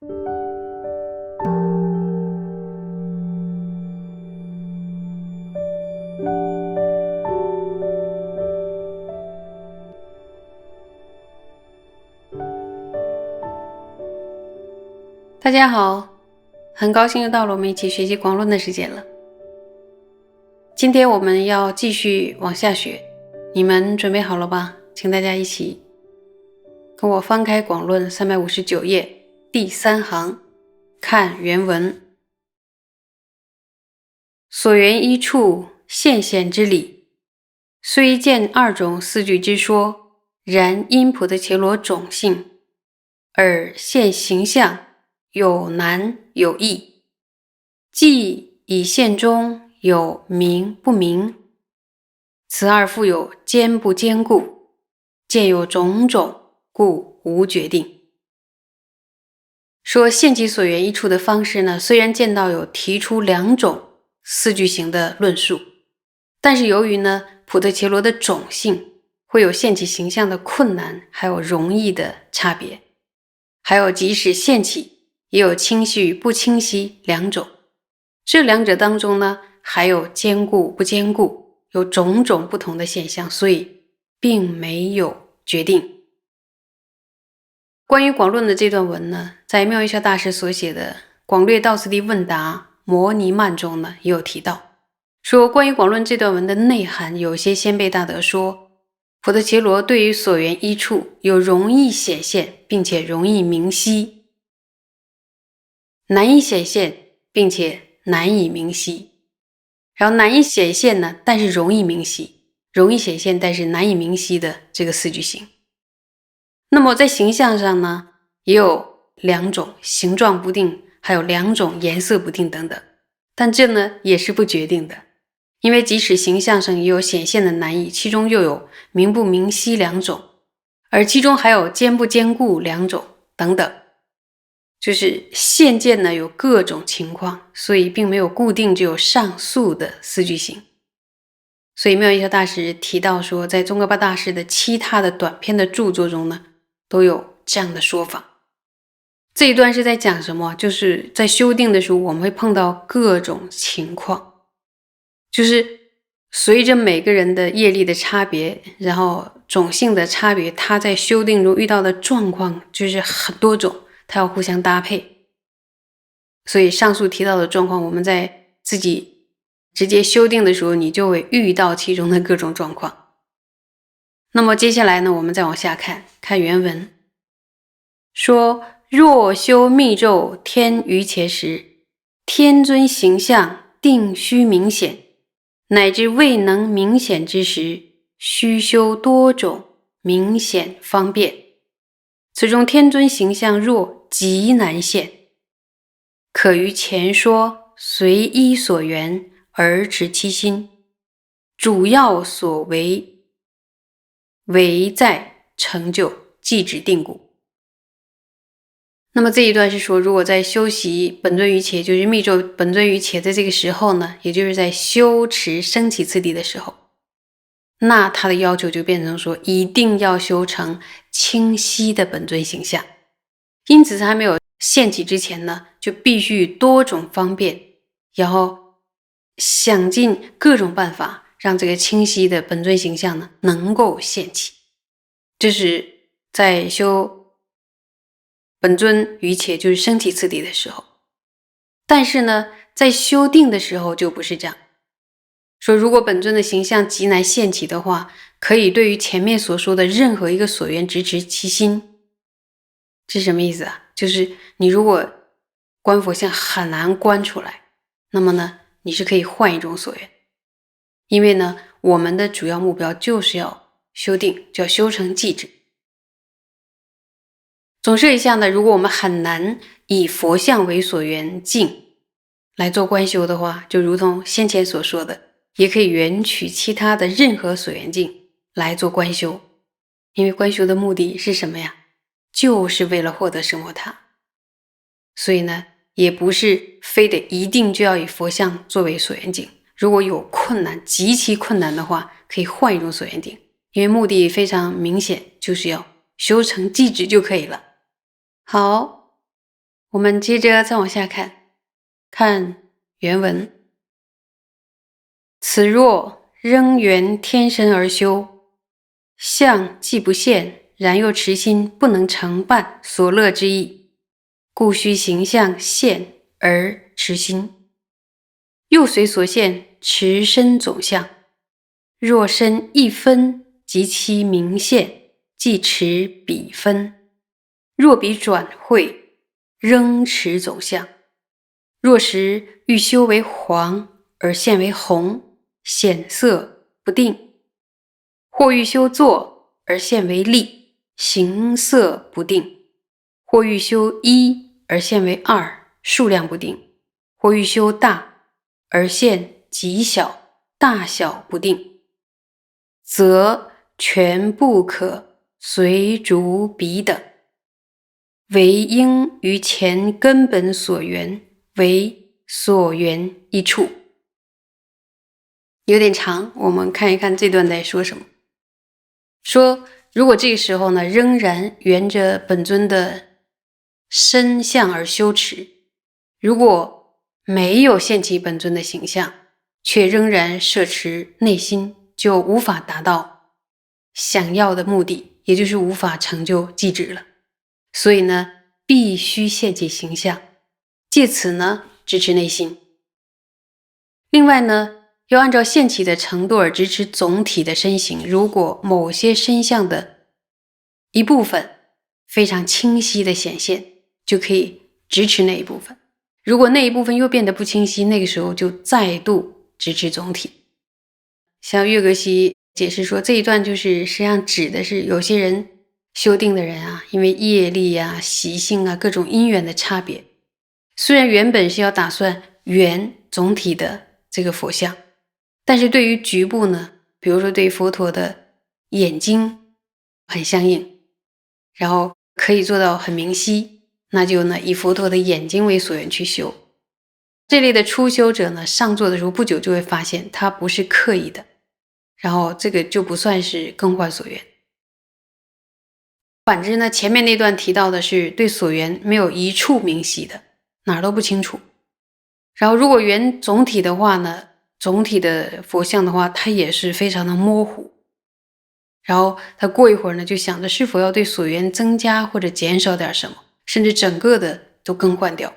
大家好，很高兴又到了我们一起学习广论的时间了。今天我们要继续往下学，你们准备好了吧？请大家一起跟我翻开广论359页第3行，看原文。所缘一处，现显之理，虽见二种四句之说，然因菩提伽罗种性，而现形象有难有易，即以现中有明不明，此二复有坚不坚固，见有种种，故无决定。说现其所缘一处的方式呢，虽然见到有提出2种四句型的论述，但是由于呢菩提伽罗的种性，会有现起形象的困难还有容易的差别，还有即使现起也有清晰与不清晰2种，这2者当中呢还有坚固不坚固，有种种不同的现象，所以并没有决定。关于广论的这段文呢，在妙义效大师所写的《广略道次第问答摩尼曼》中呢也有提到，说关于广论这段文的内涵，有些先辈大德说，菩提伽罗对于所缘一处有容易显现并且容易明晰，难以显现并且难以明晰，然后难以显现呢，但是容易明晰，容易显现但是难以明晰的这个4句型。那么在形象上呢，也有2种，形状不定，还有2种颜色不定等等，但这呢也是不决定的，因为即使形象上也有显现的难易，其中又有明不明晰2种，而其中还有坚不坚固2种等等，就是现见呢有各种情况，所以并没有固定只有上述的4句型。所以妙义效大师提到说，在宗喀巴大师的其他的短篇的著作中呢，都有这样的说法。这一段是在讲什么？就是在修订的时候，我们会碰到各种情况，就是随着每个人的业力的差别，然后种性的差别，他在修订中遇到的状况就是很多种，它要互相搭配。所以上述提到的状况，我们在自己直接修订的时候，你就会遇到其中的各种状况。那么接下来呢，我们再往下看原文，说若修密咒天于伽时，天尊形象定须明显，乃至未能明显之时，须修多种明显方便。此中天尊形象若极难现，可于前说随依所缘而持其心，主要所为在成就即指定故。那么这一段是说，如果在修习本尊于伽，就是密咒本尊于伽的这个时候呢，也就是在修持升起次第的时候，那他的要求就变成说，一定要修成清晰的本尊形象。因此还没有现起之前呢，就必须多种方便，然后想尽各种办法，让这个清晰的本尊形象呢能够现起。这是在修本尊于伽，就是升起次第的时候。但是呢，在修定的时候就不是这样。说如果本尊的形象极难现起的话，可以对于前面所说的任何一个所缘直持其心。这是什么意思啊？就是你如果观佛像很难观出来，那么呢，你是可以换一种所缘。因为呢，我们的主要目标就是要修定，就要修成寂止。总设一下呢，如果我们很难以佛像为所缘境来做观修的话，就如同先前所说的，也可以缘取其他的任何所缘境来做观修。因为观修的目的是什么呀？就是为了获得圣摩他。所以呢，也不是非得一定就要以佛像作为所缘境。如果有困难，极其困难的话，可以换一种所缘境，因为目的非常明显，就是要修成寂止就可以了。好，我们接着再往下看，看原文。此若仍缘天身而修，相既不现，然又持心不能成办所乐之意，故须形象现而持心，又随所现持身总相。若身一分及其明现，即持彼分；若彼转会，仍持总相。若时欲修为黄而现为红，显色不定；或欲修坐而现为立，形色不定；或欲修一而现为二，数量不定；或欲修大而现极小，大小不定，则全不可随逐彼等，唯应于前根本所缘为所缘一处。有点长，我们看一看这段在说什么。说如果这个时候呢，仍然沿着本尊的身相而修持，如果没有现起本尊的形象，却仍然摄持内心，就无法达到想要的目的，也就是无法成就寂止了。所以呢，必须现起形象，借此呢支持内心。另外呢，要按照现起的程度而支持总体的身形。如果某些身相的一部分非常清晰的显现，就可以支持那一部分。如果那一部分又变得不清晰，那个时候就再度支持总体。像月格西解释说，这一段就是实际上指的是有些人修定的人啊，因为业力啊、习性啊、各种因缘的差别，虽然原本是要打算圆总体的这个佛像，但是对于局部呢，比如说对佛陀的眼睛很相应，然后可以做到很明晰，那就呢以佛陀的眼睛为所缘去修。这类的初修者呢，上座的时候不久就会发现他不是刻意的，然后这个就不算是更换所缘。反之呢，前面那段提到的是对所缘没有一处明晰的，哪儿都不清楚。然后如果圆总体的话呢，总体的佛像的话，它也是非常的模糊。然后他过一会儿呢，就想着是否要对所缘增加或者减少点什么，甚至整个的都更换掉。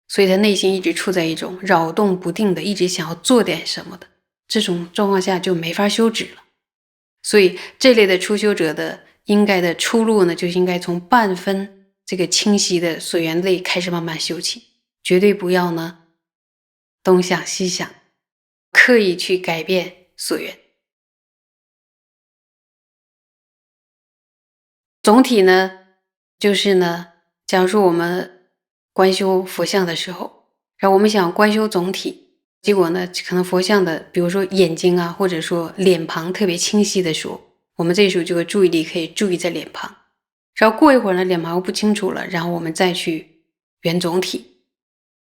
所以他内心一直处在一种扰动不定的，一直想要做点什么的这种状况下，就没法修止了。所以这类的初修者的应该的出路呢，就应该从半分这个清晰的所缘类开始慢慢修起，绝对不要呢东想西想，刻意去改变所缘。总体呢，就是呢，假如说我们观修佛像的时候，然后我们想观修总体，结果呢，可能佛像的，比如说眼睛啊，或者说脸庞特别清晰的时候，我们这时候就会注意力可以注意在脸庞。然后过一会儿呢，脸庞不清楚了，然后我们再去圆总体，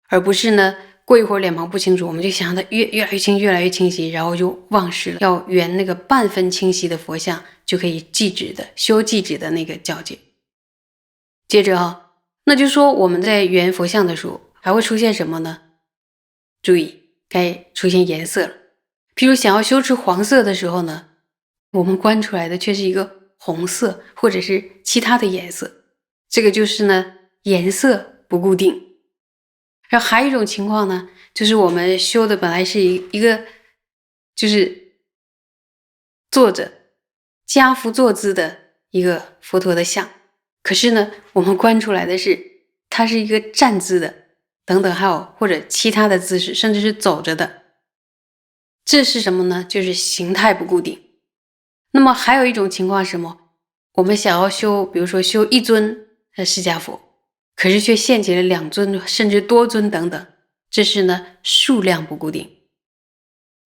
而不是呢，过一会儿脸庞不清楚，我们就想它越来越清，越来越清晰，然后就忘失了要圆那个半分清晰的佛像，就可以寂止的修寂止的那个境界。接着那就说我们在圆佛像的时候还会出现什么呢？注意，该出现颜色了。譬如想要修持黄色的时候呢，我们观出来的却是一个红色或者是其他的颜色，这个就是呢颜色不固定。然后还有一种情况呢，就是我们修的本来是一个就是坐着跏趺坐姿的一个佛陀的像，可是呢我们观出来的是它是一个站姿的等等，还有或者其他的姿势，甚至是走着的。这是什么呢？就是形态不固定。那么还有一种情况是什么？我们想要修，比如说修一尊释迦佛，可是却现起了2尊甚至多尊等等，这是呢数量不固定。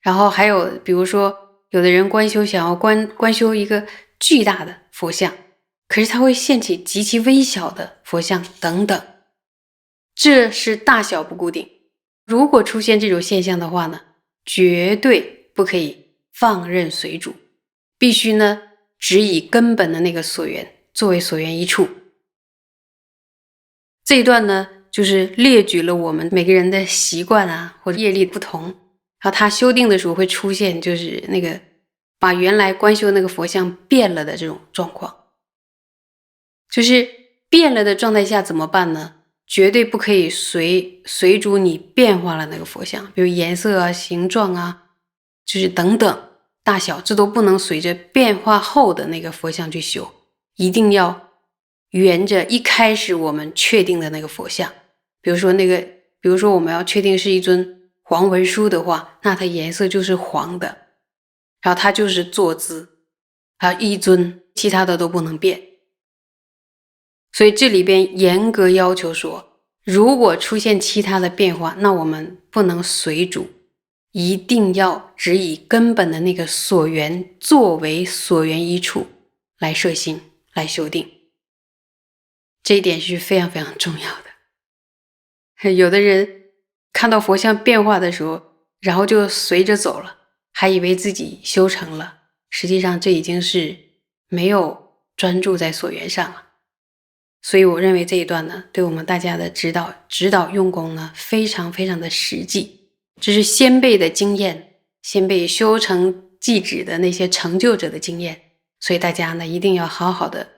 然后还有比如说有的人观修想要观修一个巨大的佛像，可是他会现起极其微小的佛像等等，这是大小不固定。如果出现这种现象的话呢，绝对不可以放任随主，必须呢只以根本的那个所缘作为所缘一处。这一段呢就是列举了我们每个人的习惯啊或者业力不同，然后他修订的时候会出现就是那个把原来观修那个佛像变了的这种状况。就是变了的状态下怎么办呢？绝对不可以随逐你变化了那个佛像，比如颜色啊、形状啊，就是等等大小，这都不能随着变化后的那个佛像去修，一定要沿着一开始我们确定的那个佛像。比如说我们要确定是一尊黄文殊的话，那它颜色就是黄的，然后它就是坐姿，还有一尊，其他的都不能变。所以这里边严格要求说，如果出现其他的变化，那我们不能随逐，一定要只以根本的那个所缘作为所缘一处来摄心，来修定。这一点是非常非常重要的。有的人看到佛像变化的时候，然后就随着走了，还以为自己修成了，实际上这已经是没有专注在所缘上了。所以我认为这一段呢，对我们大家的指导用功呢，非常非常的实际。这是先辈的经验，先辈修成寂止的那些成就者的经验，所以大家呢一定要好好的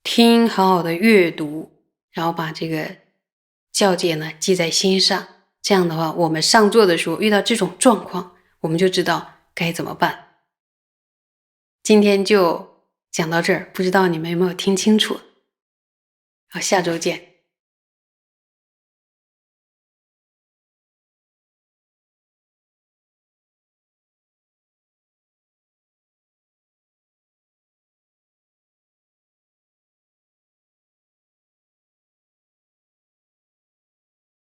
听，好好的阅读，然后把这个教诫呢记在心上。这样的话，我们上座的时候遇到这种状况，我们就知道该怎么办。今天就讲到这儿，不知道你们有没有听清楚？好，下周见。